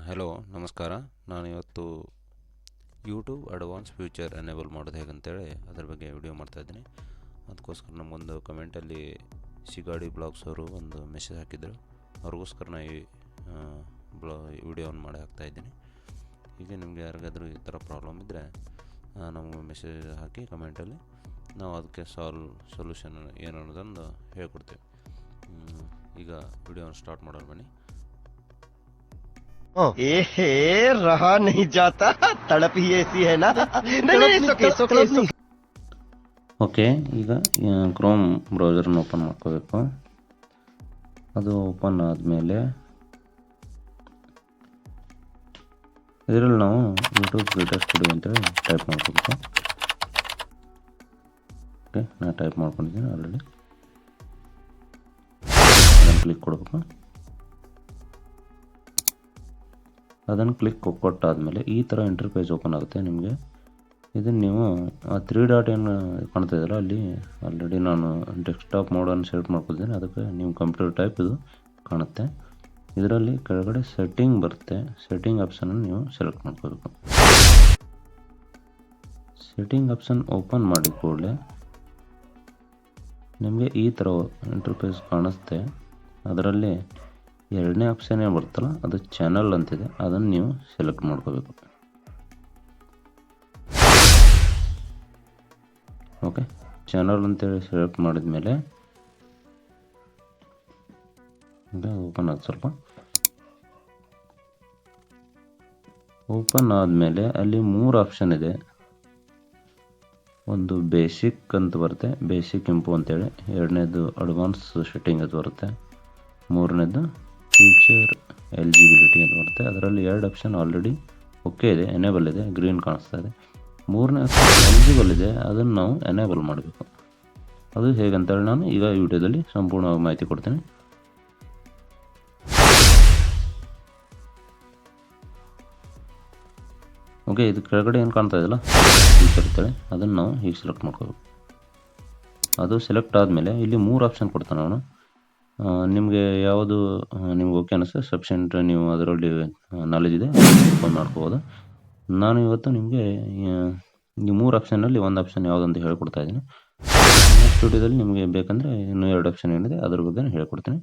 Hello ನಮಸ್ಕಾರ. ನಾನಿವತ್ತು YouTube advance future enable ಮಾಡೋದು ಹೇಗಂತೇಳಿ ಅದ್ರ ಬಗ್ಗೆ ವಿಡಿಯೋ ಮಾಡ್ತಾಯಿದ್ದೀನಿ. ಅದಕ್ಕೋಸ್ಕರ ನಮಗೊಂದು ಕಮೆಂಟಲ್ಲಿ ಸಿಗಾಡಿ ಬ್ಲಾಗ್ಸ್ ಅವರು ಒಂದು ಮೆಸೇಜ್ ಹಾಕಿದ್ರು. ಅವ್ರಿಗೋಸ್ಕರ ನಾ ಈ ವಿಡಿಯೋವನ್ನು ಮಾಡಿ ಹಾಕ್ತಾಯಿದ್ದೀನಿ. ಈಗ ನಿಮಗೆ ಯಾರಿಗಾದರೂ ಈ ಥರ ಪ್ರಾಬ್ಲಮ್ ಇದ್ದರೆ ನಮಗೆ ಮೆಸೇಜ್ ಹಾಕಿ ಕಮೆಂಟಲ್ಲಿ ನಾವು ಅದಕ್ಕೆ ಸೊಲ್ಯೂಷನ್ ಏನು ಅನ್ನೋದನ್ನು ಹೇಳ್ಕೊಡ್ತೇವೆ. ಈಗ ವಿಡಿಯೋನ ಸ್ಟಾರ್ಟ್ ಮಾಡೋಣ ಬನ್ನಿ. रहा नहीं जाता, तड़प ही ऐसी है ना। नहीं, ಓಕೆ, ಈಗ ಕ್ರೋಮ್ ಬ್ರೌಸರ್ನ ಓಪನ್ ಮಾಡ್ಕೋಬೇಕು. ಅದು ಓಪನ್ ಆದಮೇಲೆ ಇದರಲ್ಲಿ ನಾವು ಯೂಟ್ಯೂಬ್ ಕ್ರಿಯೇಟರ್ ಸ್ಟುಡಿಯೋ ಅಂತೇಳಿ ಟೈಪ್ ಮಾಡ್ಕೋಬೇಕು. ಓಕೆ, ನಾನು ಟೈಪ್ ಮಾಡ್ಕೊಂಡಿದ್ದೀನಿ ಆಲ್ರೆಡಿ. ಅದನ್ನು ಕ್ಲಿಕ್ ಕೊಡಬೇಕು. ಅದನ್ನು ಕ್ಲಿಕ್ ಕೊಟ್ಟಾದಮೇಲೆ ಈ ಥರ ಇಂಟರ್ಫೇಸ್ ಓಪನ್ ಆಗುತ್ತೆ ನಿಮಗೆ. ಇದನ್ನು ನೀವು ಆ 3 ಡಾಟ್ ಏನು ಕಾಣ್ತಾ ಇದ್ದಲ್ಲ, ಅಲ್ಲಿ ಆಲ್ರೆಡಿ ನಾನು ಡೆಸ್ಕ್ಟಾಪ್ ಮೋಡನ್ನು ಸೆಲೆಕ್ಟ್ ಮಾಡ್ಕೊಳ್ತೀನಿ. ಅದಕ್ಕೆ ನೀವು ಕಂಪ್ಯೂಟರ್ ಟೈಪ್ ಇದು ಕಾಣುತ್ತೆ. ಇದರಲ್ಲಿ ಕೆಳಗಡೆ ಸೆಟ್ಟಿಂಗ್ ಬರುತ್ತೆ. ಸೆಟ್ಟಿಂಗ್ ಆಪ್ಷನನ್ನು ನೀವು ಸೆಲೆಕ್ಟ್ ಮಾಡ್ಕೋಬೇಕು. ಸೆಟ್ಟಿಂಗ್ ಆಪ್ಷನ್ ಓಪನ್ ಮಾಡಿದ ಕೂಡಲೇ ನಿಮಗೆ ಈ ಥರ ಇಂಟರ್ಫೇಸ್ ಕಾಣಿಸುತ್ತೆ. ಅದರಲ್ಲಿ 2ನೇ ಆಪ್ಷನ್ ಏನು ಬರುತ್ತಲ್ಲ, ಅದು ಚಾನಲ್ ಅಂತಿದೆ. ಅದನ್ನು ನೀವು ಸೆಲೆಕ್ಟ್ ಮಾಡ್ಕೋಬೇಕು. ಓಕೆ, ಚಾನಲ್ ಅಂತೇಳಿ ಸೆಲೆಕ್ಟ್ ಮಾಡಿದ ಮೇಲೆ ಓಪನ್ ಆದ ಸ್ವಲ್ಪ ಓಪನ್ ಆದಮೇಲೆ ಅಲ್ಲಿ 3 ಆಪ್ಷನ್ ಇದೆ. ಒಂದು ಬೇಸಿಕ್ ಅಂತ ಬರುತ್ತೆ, ಬೇಸಿಕ್ ಇಂಪೋ ಅಂತೇಳಿ. 2ನೇದು ಅಡ್ವಾನ್ಸ್ ಸೆಟ್ಟಿಂಗ್ ಅಂತ ಬರುತ್ತೆ. 3ನೇದು ಫ್ಯೂಚರ್ ಎಲಿಜಿಬಿಲಿಟಿ ಅಂತ ಬರುತ್ತೆ. ಅದರಲ್ಲಿ 2 ಆಪ್ಷನ್ ಆಲ್ರೆಡಿ ಓಕೆ ಇದೆ, ಎನೇಬಲ್ ಇದೆ, ಗ್ರೀನ್ ಕಾಣಿಸ್ತಾ ಇದೆ. 3ನೇ ಆಪ್ಷನ್ ಎಲಿಜಿಬಲ್ ಇದೆ, ಅದನ್ನು ನಾವು ಎನೇಬಲ್ ಮಾಡಬೇಕು. ಅದು ಹೇಗಂತೇಳಿ ನಾನು ಈಗ ಈ ವಿಡಿಯೋದಲ್ಲಿ ಸಂಪೂರ್ಣವಾಗಿ ಮಾಹಿತಿ ಕೊಡ್ತೀನಿ. ಓಕೆ, ಇದು ಕೆಳಗಡೆ ಏನು ಕಾಣ್ತಾ ಇದೆಯಲ್ಲ ಫ್ಯೂಚರ್ ಅಂತೇಳಿ, ಅದನ್ನು ನಾವು ಹೀಗೆ ಸೆಲೆಕ್ಟ್ ಮಾಡ್ಕೋಬೇಕು. ಅದು ಸೆಲೆಕ್ಟ್ ಆದಮೇಲೆ ಇಲ್ಲಿ 3 ಆಪ್ಷನ್ ಕೊಡ್ತಾನೆ ಅವನು. ನಿಮಗೆ ಯಾವುದು ನಿಮ್ಗೆ ಓಕೆ ಅನ್ನಿಸ್ತದೆ, ಸಫಿಷಿಯೆಂಟ್ ನೀವು ಅದರಲ್ಲಿ ನಾಲೆಜ್ ಇದೆ ಓಪನ್ ಮಾಡ್ಕೋಬೋದು. ನಾನು ಇವತ್ತು ನಿಮಗೆ ಈ 3 ಆಪ್ಷನ್ನಲ್ಲಿ ಒಂದು ಆಪ್ಷನ್ ಯಾವುದಂತ ಹೇಳ್ಕೊಡ್ತಾ ಇದ್ದೀನಿ. ನೆಕ್ಸ್ಟ್ ವಿಡಿಯೋದಲ್ಲಿ ನಿಮಗೆ ಬೇಕಂದರೆ ಇನ್ನೂ 2 ಆಪ್ಷನ್ ಏನಿದೆ ಅದ್ರ ಬಗ್ಗೆ ಹೇಳ್ಕೊಡ್ತೀನಿ.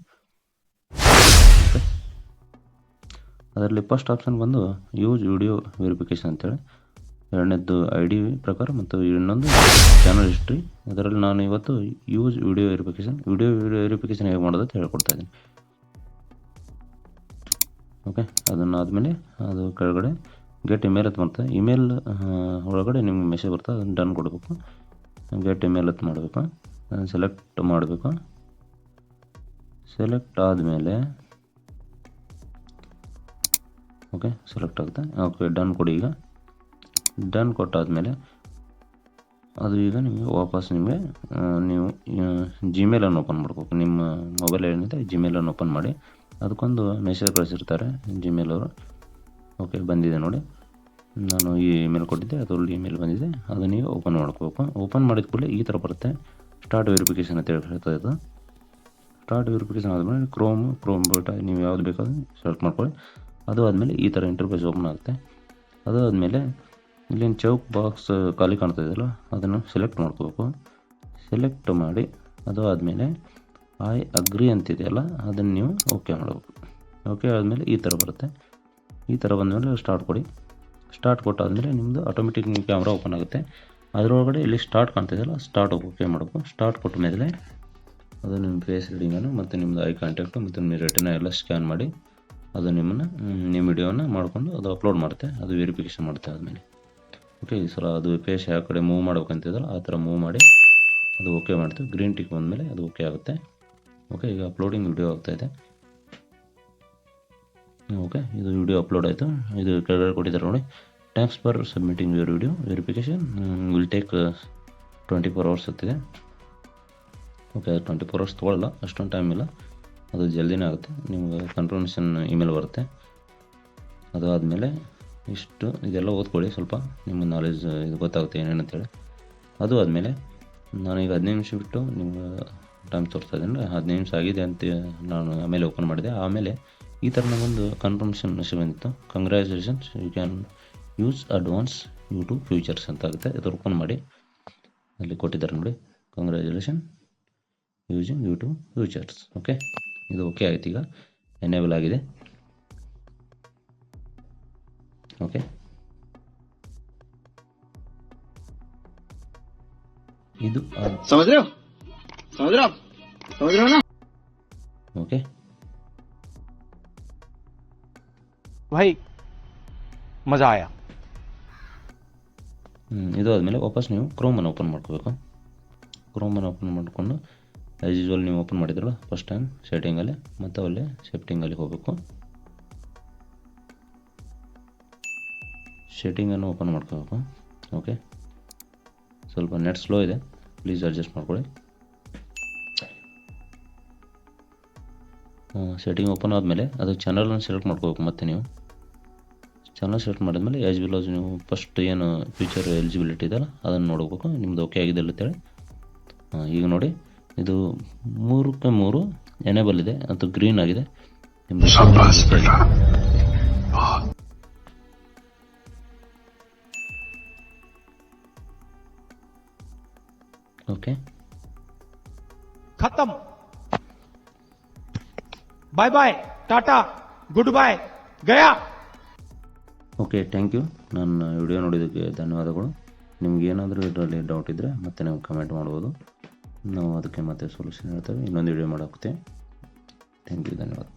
ಓಕೆ, ಅದರಲ್ಲಿ ಫಸ್ಟ್ ಆಪ್ಷನ್ ಬಂದು ಯೂಸ್ ವಿಡಿಯೋ ವೆರಿಫಿಕೇಷನ್ ಅಂತೇಳಿ. 2ನೇದ್ದು ID ಪ್ರಕಾರ ಮತ್ತು ಇನ್ನೊಂದು ಚಾನಲ್ ಹಿಸ್ಟ್ರಿ. ಅದರಲ್ಲಿ ನಾನು ಇವತ್ತು ಯೂಸ್ ವಿಡಿಯೋ ವೆರಿಫಿಕೇಷನ್ ಹೇಗೆ ಮಾಡೋದು ಅಂತ ಹೇಳ್ಕೊಡ್ತಾ ಇದ್ದೀನಿ. ಓಕೆ, ಅದನ್ನಾದಮೇಲೆ ಅದು ಕೆಳಗಡೆ ಗೆಟ್ ಇಮೇಲ್ ಅಂತ ಬರ್ತದೆ. ಇಮೇಲ್ ಒಳಗಡೆ ನಿಮ್ಗೆ ಮೆಸೇಜ್ ಬರ್ತದೆ, ಅದನ್ನು ಡನ್ ಕೊಡಬೇಕು. ಗೆಟ್ ಇಮೇಲ್ ಅಂತ ಮಾಡಬೇಕು. ಅದನ್ನು ಸೆಲೆಕ್ಟ್ ಮಾಡಬೇಕು. ಸೆಲೆಕ್ಟ್ ಆದಮೇಲೆ ಓಕೆ ಸೆಲೆಕ್ಟ್ ಆಗುತ್ತೆ. ಓಕೆ, ಡನ್ ಕೊಡಿ. ಈಗ ಡನ್ ಕೊಟ್ಟಾದಮೇಲೆ ಅದು ಈಗ ನಿಮಗೆ ವಾಪಸ್ ನೀವು ಜಿಮೇಲನ್ನು ಓಪನ್ ಮಾಡ್ಬೇಕು. ನಿಮ್ಮ ಮೊಬೈಲ್ ಏನಿದೆ ಜಿಮೇಲನ್ನು ಓಪನ್ ಮಾಡಿ ಅದಕ್ಕೊಂದು ಮೆಸೇಜ್ ಕಳಿಸಿರ್ತಾರೆ ಜಿಮೇಲ್ ಅವರು. ಓಕೆ, ಬಂದಿದೆ ನೋಡಿ, ನಾನು ಈ ಇಮೇಲ್ ಕೊಟ್ಟಿದ್ದೆ, ಅದರಲ್ಲಿ ಇಮೇಲ್ ಬಂದಿದೆ. ಅದನ್ನು ನೀವು ಓಪನ್ ಮಾಡ್ಕೋಬೇಕು. ಓಪನ್ ಮಾಡಿದ ಕೂಡಲೇ ಈ ಥರ ಬರುತ್ತೆ, ಸ್ಟಾರ್ಟ್ ವೆರಿಫಿಕೇಷನ್ ಅಂತ ಹೇಳ್ತಾ ಇದ್ದು. ಸ್ಟಾರ್ಟ್ ವೆರಿಫಿಕೇಷನ್ ಆದಮೇಲೆ ಕ್ರೋಮ್ ಬೇಟ ನೀವು ಯಾವ್ದು ಬೇಕಾದ್ರೂ ಸೆಲೆಕ್ಟ್ ಮಾಡ್ಕೊಳ್ಳಿ. ಅದು ಆದಮೇಲೆ ಈ ಥರ ಇಂಟರ್ಫೇಸ್ ಓಪನ್ ಆಗುತ್ತೆ. ಅದು ಆದಮೇಲೆ ಇಲ್ಲೇನು ಚೌಕ್ ಬಾಕ್ಸ್ ಖಾಲಿ ಕಾಣ್ತಾ ಇದೆಯಲ್ಲ, ಅದನ್ನು ಸೆಲೆಕ್ಟ್ ಮಾಡ್ಕೋಬೇಕು. ಸೆಲೆಕ್ಟ್ ಮಾಡಿ ಅದು ಆದಮೇಲೆ ಐ ಅಗ್ರಿ ಅಂತಿದೆಯಲ್ಲ, ಅದನ್ನು ನೀವು ಓಕೆ ಮಾಡಬೇಕು. ಓಕೆ ಆದಮೇಲೆ ಈ ಥರ ಬರುತ್ತೆ. ಈ ಥರ ಬಂದಮೇಲೆ ಸ್ಟಾರ್ಟ್ ಕೊಡಿ. ಸ್ಟಾರ್ಟ್ ಕೊಟ್ಟಾದಮೇಲೆ ನಿಮ್ಮದು ಆಟೋಮೆಟಿಕ್ ನಿಮ್ಮ ಕ್ಯಾಮ್ರಾ ಓಪನ್ ಆಗುತ್ತೆ. ಅದರೊಳಗಡೆ ಇಲ್ಲಿ ಸ್ಟಾರ್ಟ್ ಕಾಣ್ತಿದೆಯಲ್ಲ, ಸ್ಟಾರ್ಟ್ ಓಕೆ ಮಾಡಬೇಕು. ಸ್ಟಾರ್ಟ್ ಕೊಟ್ಟ ಮೇಲೆ ಅದು ನಿಮ್ಮ ಫೇಸ್ ರೀಡಿಂಗನ್ನು ಮತ್ತು ನಿಮ್ಮದು ಐ ಕಾಂಟ್ಯಾಕ್ಟು ಮತ್ತು ನಿಮ್ಮ ರೆಟಿನ ಎಲ್ಲ ಸ್ಕ್ಯಾನ್ ಮಾಡಿ ಅದು ನಿಮ್ಮ ವಿಡಿಯೋನ ಮಾಡಿಕೊಂಡು ಅದು ಅಪ್ಲೋಡ್ ಮಾಡುತ್ತೆ. ಅದು ವೆರಿಫಿಕೇಷನ್ ಮಾಡುತ್ತೆ ಆದಮೇಲೆ. ಓಕೆ, ಈ ಸಲ ಅದು ಫೇಸ್ ಯಾವ ಕಡೆ ಮೂವ್ ಮಾಡ್ಬೇಕಂತಿದ್ದಲ್ಲ ಆ ಥರ ಮೂವ್ ಮಾಡಿ ಅದು ಓಕೆ ಮಾಡ್ತೀವಿ. ಗ್ರೀನ್ ಟಿಕ್ ಬಂದಮೇಲೆ ಅದು ಓಕೆ ಆಗುತ್ತೆ. ಓಕೆ, ಈಗ ಅಪ್ಲೋಡಿಂಗ್ ವಿಡಿಯೋ ಆಗ್ತಾಯಿದೆ. ಓಕೆ, ಇದು ವಿಡಿಯೋ ಅಪ್ಲೋಡ್ ಆಯಿತು. ಇದು ಕೆಳಗಡೆ ಕೊಟ್ಟಿದ್ದಾರೆ ನೋಡಿ, thanks for submitting your video verification will take 24 hours ಅಂತಿದೆ. ಓಕೆ, 24 hours ತೊಗೊಳ್ಳಲ್ಲ, ಅಷ್ಟೊಂದು ಟೈಮ್ ಇಲ್ಲ, ಅದು ಜಲ್ದಿನೇ ಆಗುತ್ತೆ. ನಿಮ್ಗೆ ಕನ್ಫರ್ಮೇಷನ್ ಇಮೇಲ್ ಬರುತ್ತೆ. ಅದು ಆದಮೇಲೆ ಇದೆಲ್ಲ ಓದ್ಕೊಳ್ಳಿ, ಸ್ವಲ್ಪ ನಿಮ್ಮ ನಾಲೆಜ್ ಇದು ಗೊತ್ತಾಗುತ್ತೆ ಏನೇನಂತೇಳಿ. ಅದು ಆದಮೇಲೆ ನಾನೀಗ 15 ನಿಮಿಷ ಬಿಟ್ಟು ನಿಮ್ಗೆ ಟೈಮ್ ತೋರಿಸ್ತಾ ಇದ್ದೀನಿ. 15 ನಿಮಿಷ ಆಗಿದೆ ಅಂತ ನಾನು ಆಮೇಲೆ ಓಪನ್ ಮಾಡಿದೆ. ಆಮೇಲೆ ಈ ಥರ ನಮಗೊಂದು ಕನ್ಫರ್ಮೇಷನ್ ಮೆಸೇಜ್ ಬಂದಿತ್ತು. Congratulations, you can use advance YouTube features ಅಂತ ಆಗುತ್ತೆ. ಇದು ಓಪನ್ ಮಾಡಿ, ಅಲ್ಲಿ ಕೊಟ್ಟಿದ್ದಾರೆ ನೋಡಿ, congratulation using YouTube features. Okay, ಇದು ಓಕೆ ಆಯ್ತು, ಈಗ ಎನೇಬಲ್ ಆಗಿದೆ. ಓಕೆ, ಇದು समझ रहे हो ना? ಓಕೆ. भाई मज़ा आया. ಇದು ಆದಮೇಲೆ ವಾಪಸ್ ನೀವು ಕ್ರೋಮನ್ನು ಓಪನ್ ಮಾಡ್ಕೋಬೇಕು. ಕ್ರೋಮನ್ನು ಓಪನ್ ಮಾಡಿಕೊಂಡು ಆ್ಯಸ್ ಯೂಸ್ವಲ್ ನೀವು ಓಪನ್ ಮಾಡಿದ್ರಲ್ಲ ಫಸ್ಟ್ ಟೈಮ್ ಸೆಟ್ಟಿಂಗಲ್ಲಿ, ಮತ್ತು ಅಲ್ಲೇ ಸೆಟ್ಟಿಂಗಲ್ಲಿ ಹೋಗಬೇಕು. ಸೆಟ್ಟಿಂಗನ್ನು ಓಪನ್ ಮಾಡ್ಕೋಬೇಕು. ಓಕೆ, ಸ್ವಲ್ಪ ನೆಟ್ ಸ್ಲೋ ಇದೆ, ಪ್ಲೀಸ್ ಅಡ್ಜಸ್ಟ್ ಮಾಡ್ಕೊಳ್ಳಿ. ಸೆಟ್ಟಿಂಗ್ ಓಪನ್ ಆದಮೇಲೆ ಅದು ಚಾನಲನ್ನು ಸೆಲೆಕ್ಟ್ ಮಾಡ್ಕೋಬೇಕು. ಮತ್ತು ನೀವು ಚಾನಲ್ ಸೆಲೆಕ್ಟ್ ಮಾಡಿದ್ಮೇಲೆ ಆ್ಯಸ್ ವೆಲ್ ಆಸ್ ನೀವು ಫಸ್ಟ್ ಏನು ಫ್ಯೂಚರ್ ಎಲಿಜಿಬಿಲಿಟಿ ಇದೆಯಲ್ಲ ಅದನ್ನು ನೋಡಬೇಕು, ನಿಮ್ಮದು ಓಕೆ ಆಗಿದೆ ಅಂತೇಳಿ. ಈಗ ನೋಡಿ, ಇದು 3 ಎನೇಬಲ್ ಇದೆ, ಅದು ಗ್ರೀನ್ ಆಗಿದೆ. ನಿಮ್ಮದು ಓಕೆ, खत्म. Bye bye, tata, good bye, गया. Okay, thank you. ನನ್ನ ವಿಡಿಯೋ ನೋಡಿದ್ದಕ್ಕೆ ಧನ್ಯವಾದಗಳು. ನಿಮ್ಗೆ ಏನಾದರೂ ಇದರಲ್ಲಿ ಡೌಟ್ ಇದ್ದರೆ ಮತ್ತೆ ನೀವು ಕಮೆಂಟ್ ಮಾಡ್ಬೋದು, ನಾವು ಅದಕ್ಕೆ ಮತ್ತೆ ಸೊಲ್ಯೂಷನ್ ಹೇಳ್ತೇವೆ. ಇನ್ನೊಂದು ವಿಡಿಯೋ ಮಾಡೋಕ್ಕೆ. ಥ್ಯಾಂಕ್ ಯು, ಧನ್ಯವಾದ.